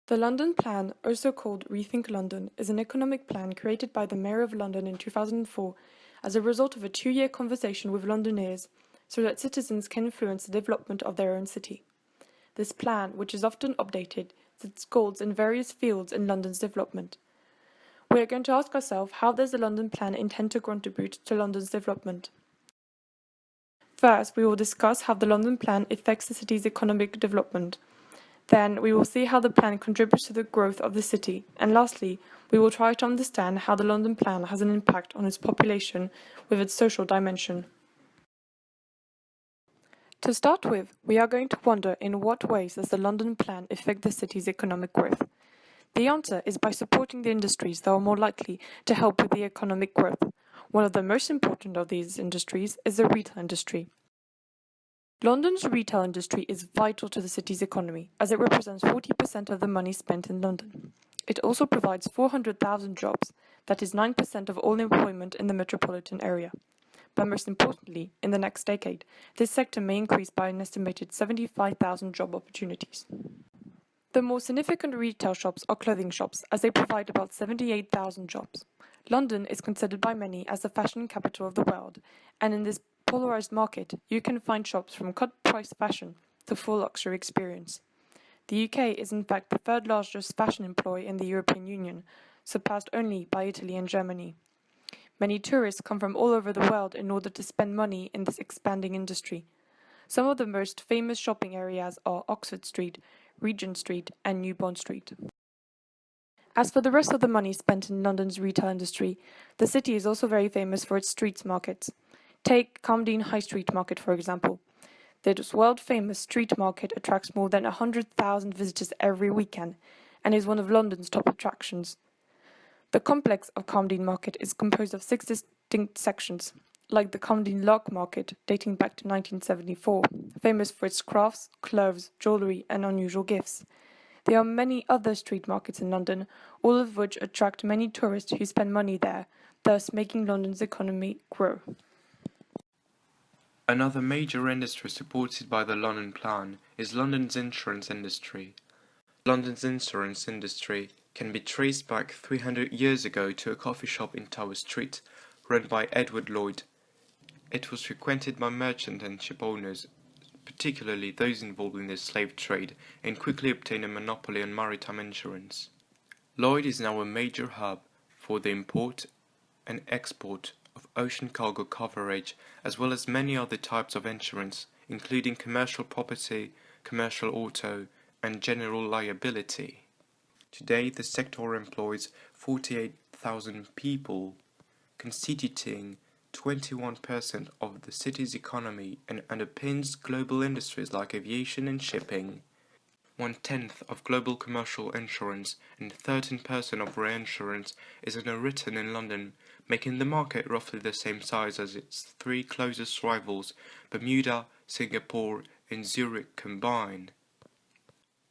The London Plan, also called Rethink London, is an economic plan created by the Mayor of London in 2004 as a result of a 2-year conversation with Londoners so that citizens can influence the development of their own city. This plan, which is often updated, sets goals in various fields in London's development. We are going to ask ourselves, how does the London Plan intend to contribute to London's development? First, we will discuss how the London Plan affects the city's economic development. Then, we will see how the plan contributes to the growth of the city. And lastly, we will try to understand how the London Plan has an impact on its population with its social dimension. To start with, we are going to wonder in what ways does the London Plan affect the city's economic growth? The answer is by supporting the industries that are more likely to help with the economic growth. One of the most important of these industries is the retail industry. London's retail industry is vital to the city's economy, as it represents 40% of the money spent in London. It also provides 400,000 jobs, that is 9% of all employment in the metropolitan area. But most importantly, in the next decade, this sector may increase by an estimated 75,000 job opportunities. The more significant retail shops are clothing shops, as they provide about 78,000 jobs. London is considered by many as the fashion capital of the world, and in this polarized market, you can find shops from cut-price fashion to full luxury experience. The UK is in fact the third largest fashion employer in the European Union, surpassed only by Italy and Germany. Many tourists come from all over the world in order to spend money in this expanding industry. Some of the most famous shopping areas are Oxford Street, Regent Street, and New Bond Street. As for the rest of the money spent in London's retail industry, the city is also very famous for its street markets. Take Camden High Street Market, for example. This world-famous street market attracts more than 100,000 visitors every weekend and is one of London's top attractions. The complex of Camden Market is composed of 6 distinct sections, like the Camden Lock Market, dating back to 1974, famous for its crafts, clothes, jewellery, and unusual gifts. There are many other street markets in London, all of which attract many tourists who spend money there, thus making London's economy grow. Another major industry supported by the London Plan is London's insurance industry. London's insurance industry can be traced back 300 years ago to a coffee shop in Tower Street, run by Edward Lloyd. It was frequented by merchants and ship owners, particularly those involved in the slave trade, and quickly obtained a monopoly on maritime insurance. Lloyd is now a major hub for the import and export of ocean cargo coverage, as well as many other types of insurance, including commercial property, commercial auto, and general liability. Today, the sector employs 48,000 people, constituting 21% of the city's economy, and underpins global industries like aviation and shipping. 1/10 of global commercial insurance and 13% of reinsurance is underwritten in London, making the market roughly the same size as its 3 closest rivals, Bermuda, Singapore, and Zurich combined.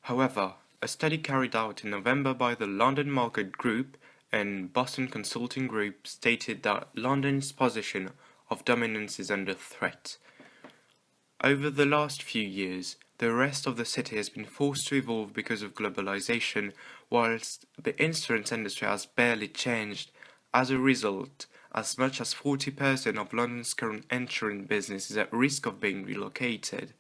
However, a study carried out in November by the London Market Group and Boston Consulting Group stated that London's position of dominance is under threat. Over the last few years, the rest of the city has been forced to evolve because of globalization, whilst the insurance industry has barely changed. As a result, as much as 40% of London's current insurance business is at risk of being relocated.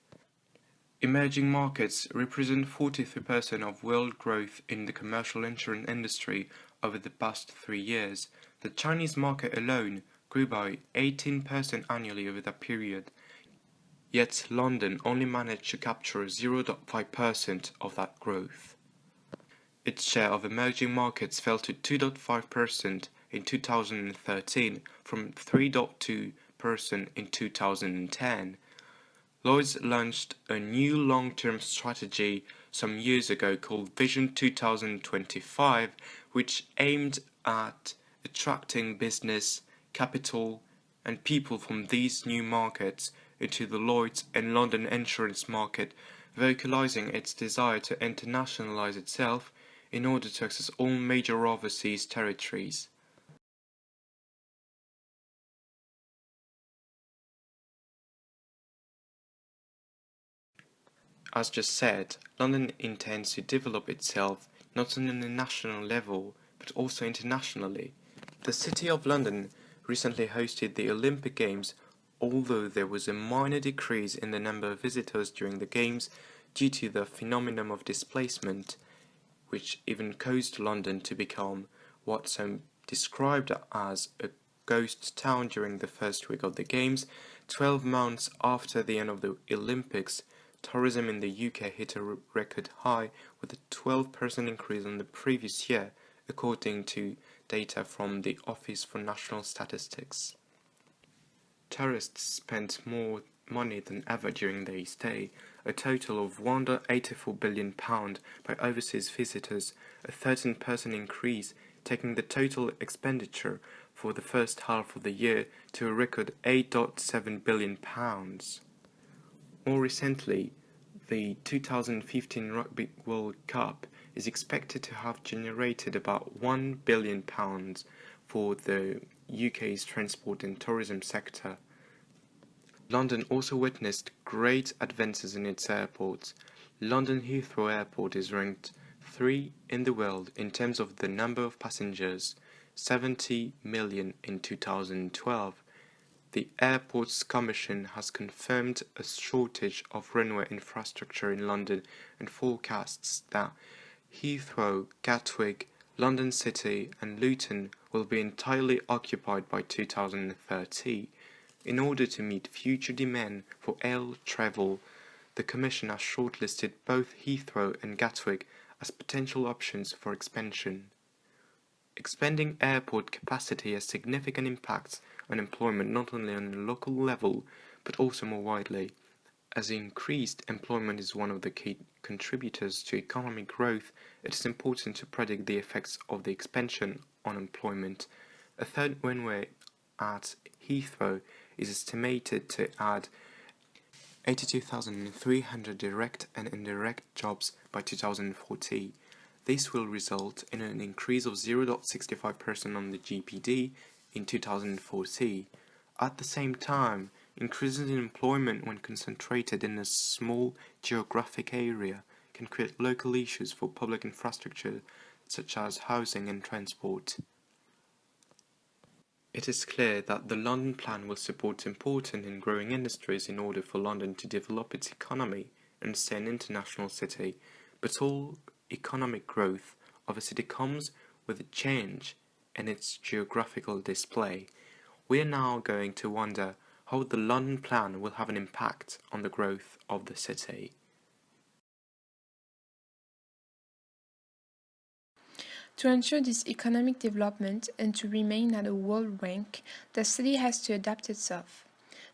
Emerging markets represent 43% of world growth in the commercial insurance industry over the past 3 years. The Chinese market alone grew by 18% annually over that period. Yet London only managed to capture 0.5% of that growth. Its share of emerging markets fell to 2.5% in 2013 from 3.2% in 2010. Lloyds launched a new long-term strategy some years ago called Vision 2025, which aimed at attracting business, capital, and people from these new markets into the Lloyds and London insurance market, vocalizing its desire to internationalize itself in order to access all major overseas territories. As just said, London intends to develop itself not only on a national level, but also internationally. The City of London recently hosted the Olympic Games, although there was a minor decrease in the number of visitors during the Games due to the phenomenon of displacement, which even caused London to become what some described as a ghost town during the first week of the Games. 12 months after the end of the Olympics, tourism in the UK hit a record high with a 12% increase on the previous year, according to data from the Office for National Statistics. Tourists spent more money than ever during their stay, a total of £184 billion by overseas visitors, a 13% increase, taking the total expenditure for the first half of the year to a record £8.7 billion. More recently, the 2015 Rugby World Cup is expected to have generated about £1 billion for the UK's transport and tourism sector. London also witnessed great advances in its airports. London Heathrow Airport is ranked 3 in the world in terms of the number of passengers, 70 million in 2012. The Airports Commission has confirmed a shortage of runway infrastructure in London and forecasts that Heathrow, Gatwick, London City and Luton will be entirely occupied by 2030. In order to meet future demand for air travel, the Commission has shortlisted both Heathrow and Gatwick as potential options for expansion. Expanding airport capacity has significant impacts on employment not only on a local level, but also more widely. As increased employment is one of the key contributors to economic growth, it is important to predict the effects of the expansion on employment. A third runway at Heathrow is estimated to add 82,300 direct and indirect jobs by 2040. This will result in an increase of 0.65% on the GPD in 2040. At the same time, increases in employment when concentrated in a small geographic area can create local issues for public infrastructure such as housing and transport. It is clear that the London Plan will support important and growing industries in order for London to develop its economy and stay an international city, but all economic growth of a city comes with a change in its geographical display. We are now going to wonder how the London Plan will have an impact on the growth of the city. To ensure this economic development and to remain at a world rank, the city has to adapt itself.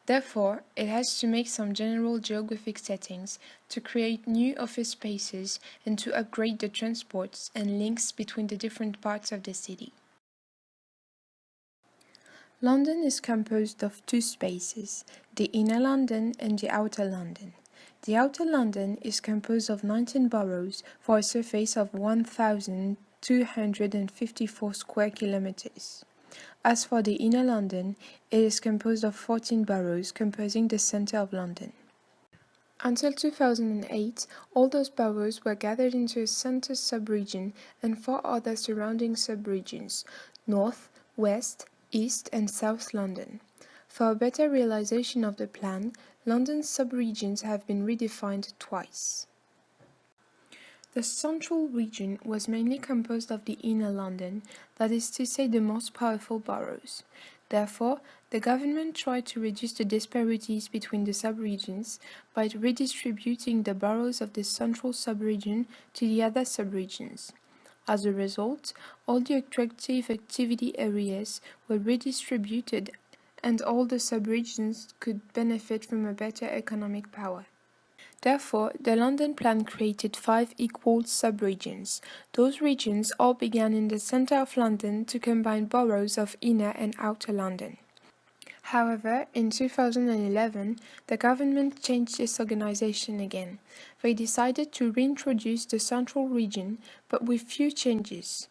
Therefore, it has to make some general geographic settings to create new office spaces and to upgrade the transports and links between the different parts of the city. London is composed of two spaces, the Inner London and the Outer London. The Outer London is composed of 19 boroughs for a surface of 1,254 square kilometers. As for the Inner London, it is composed of 14 boroughs composing the centre of London. Until 2008, all those boroughs were gathered into a centre sub-region and 4 other surrounding sub-regions, North, West, East and South London. For a better realization of the plan, London's sub-regions have been redefined twice. The central region was mainly composed of the Inner London, that is to say the most powerful boroughs. Therefore, the government tried to reduce the disparities between the sub-regions by redistributing the boroughs of the central sub-region to the other sub-regions. As a result, all the attractive activity areas were redistributed and all the sub-regions could benefit from a better economic power. Therefore, the London Plan created 5 equal sub-regions. Those regions all began in the centre of London to combine boroughs of Inner and Outer London. However, in 2011, the government changed its organization again. They decided to reintroduce the central region, but with few changes.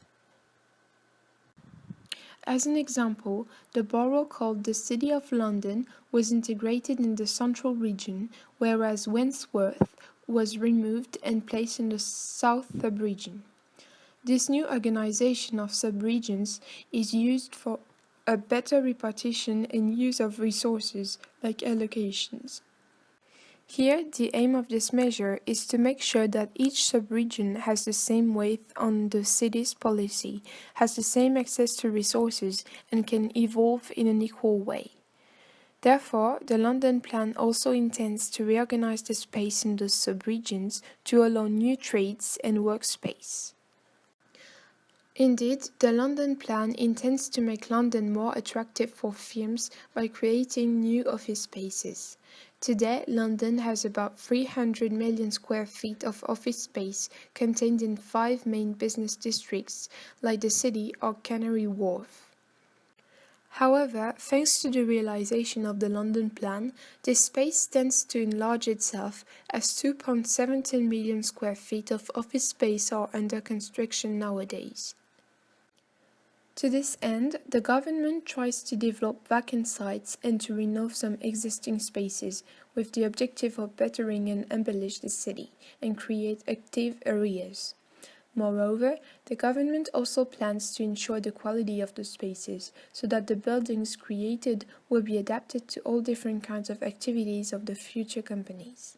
As an example, the borough called the City of London was integrated in the central region, whereas Wandsworth was removed and placed in the south sub-region. This new organization of subregions is used for a better repartition and use of resources, like allocations. Here, the aim of this measure is to make sure that each subregion has the same weight on the city's policy, has the same access to resources, and can evolve in an equal way. Therefore, the London Plan also intends to reorganize the space in those subregions to allow new trades and workspace. Indeed, the London Plan intends to make London more attractive for firms by creating new office spaces. Today, London has about 300 million square feet of office space contained in 5 main business districts like the City or Canary Wharf. However, thanks to the realization of the London Plan, this space tends to enlarge itself as 2.17 million square feet of office space are under construction nowadays. To this end, the government tries to develop vacant sites and to renove some existing spaces with the objective of bettering and embellish the city and create active areas. Moreover, the government also plans to ensure the quality of the spaces so that the buildings created will be adapted to all different kinds of activities of the future companies.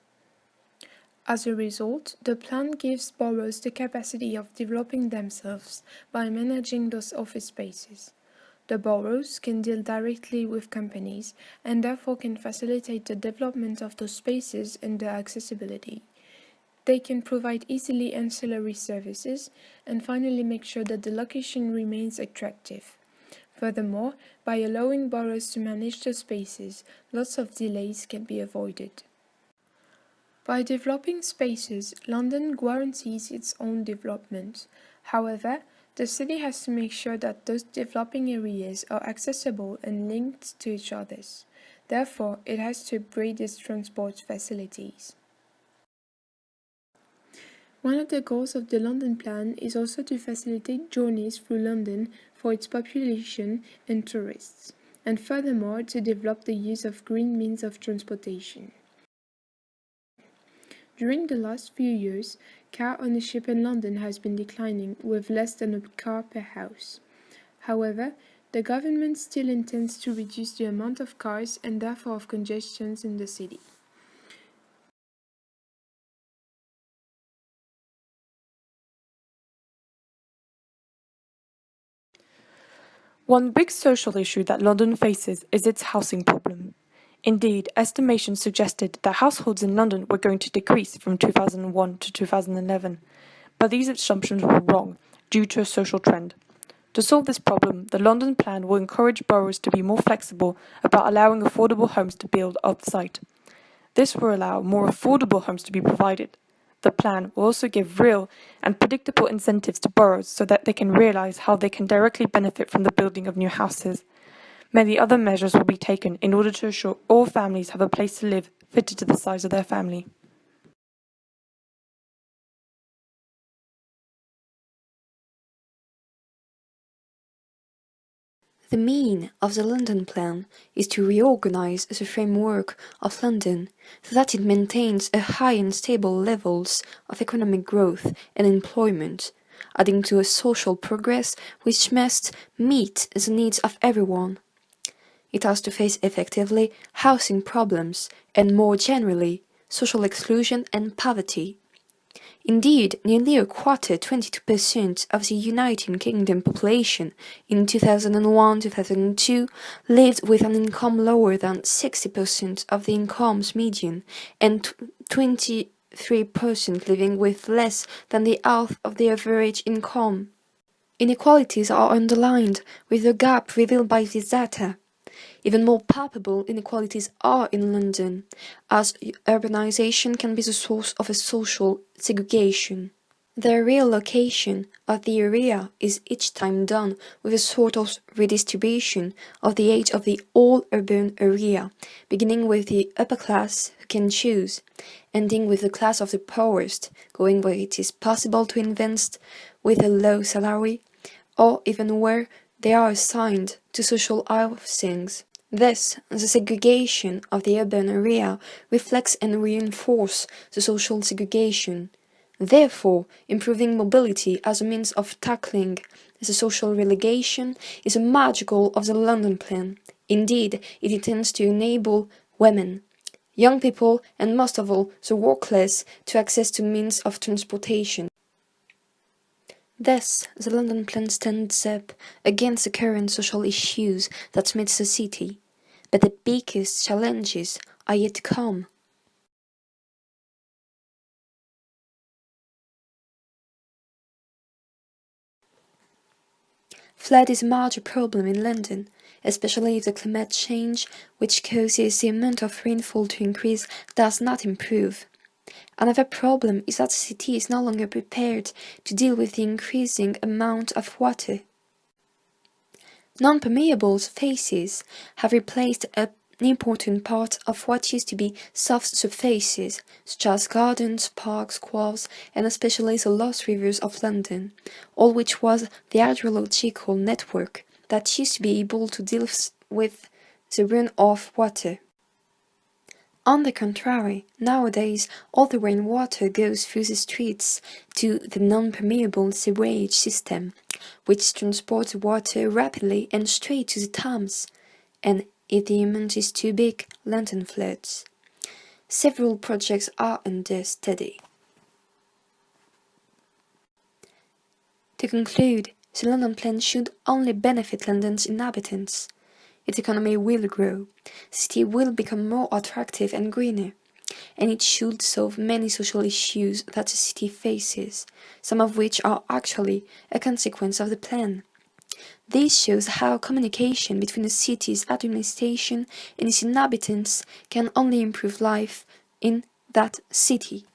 As a result, the plan gives boroughs the capacity of developing themselves by managing those office spaces. The boroughs can deal directly with companies and therefore can facilitate the development of those spaces and their accessibility. They can provide easily ancillary services and finally make sure that the location remains attractive. Furthermore, by allowing boroughs to manage the spaces, lots of delays can be avoided. By developing spaces, London guarantees its own development. However, the city has to make sure that those developing areas are accessible and linked to each other. Therefore, it has to upgrade its transport facilities. One of the goals of the London Plan is also to facilitate journeys through London for its population and tourists, and furthermore to develop the use of green means of transportation. During the last few years, car ownership in London has been declining, with less than a car per house. However, the government still intends to reduce the amount of cars and therefore of congestions in the city. One big social issue that London faces is its housing problem. Indeed, estimations suggested that households in London were going to decrease from 2001 to 2011, but these assumptions were wrong due to a social trend. To solve this problem, the London Plan will encourage boroughs to be more flexible about allowing affordable homes to build off-site. This will allow more affordable homes to be provided. The plan will also give real and predictable incentives to boroughs so that they can realize how they can directly benefit from the building of new houses. Many other measures will be taken in order to ensure all families have a place to live fitted to the size of their family. The mean of the London Plan is to reorganize the framework of London so that it maintains a high and stable levels of economic growth and employment, adding to a social progress which must meet the needs of everyone. It has to face effectively housing problems and, more generally, social exclusion and poverty. Indeed, nearly a quarter, 22% of the United Kingdom population in 2001-2002 lived with an income lower than 60% of the income's median and 23% living with less than the half of the average income. Inequalities are underlined with the gap revealed by this data. Even more palpable inequalities are in London, as urbanization can be the source of a social segregation. The reallocation of the area is each time done with a sort of redistribution of the age of the whole urban area, beginning with the upper class who can choose, ending with the class of the poorest, going where it is possible to invest with a low salary, or even where they are assigned to social housings. Thus, the segregation of the urban area reflects and reinforces the social segregation. Therefore, improving mobility as a means of tackling the social relegation is a major goal of the London Plan. Indeed, it intends to enable women, young people, and most of all, the workless, to access to means of transportation. Thus, the London Plan stands up against the current social issues that meet the city, but the biggest challenges are yet to come. Flood is a major problem in London, especially if the climate change, which causes the amount of rainfall to increase, does not improve. Another problem is that the city is no longer prepared to deal with the increasing amount of water. Non-permeable surfaces have replaced an important part of what used to be soft surfaces, such as gardens, parks, squares, and especially the lost rivers of London, all which was the hydrological network that used to be able to deal with the run-off water. On the contrary, nowadays all the rainwater goes through the streets to the non-permeable sewage system, which transports water rapidly and straight to the Thames, and if the amount is too big, London floods. Several projects are under study. To conclude, the London Plan should only benefit London's inhabitants. Its economy will grow, the city will become more attractive and greener, and it should solve many social issues that the city faces, some of which are actually a consequence of the plan. This shows how communication between a city's administration and its inhabitants can only improve life in that city.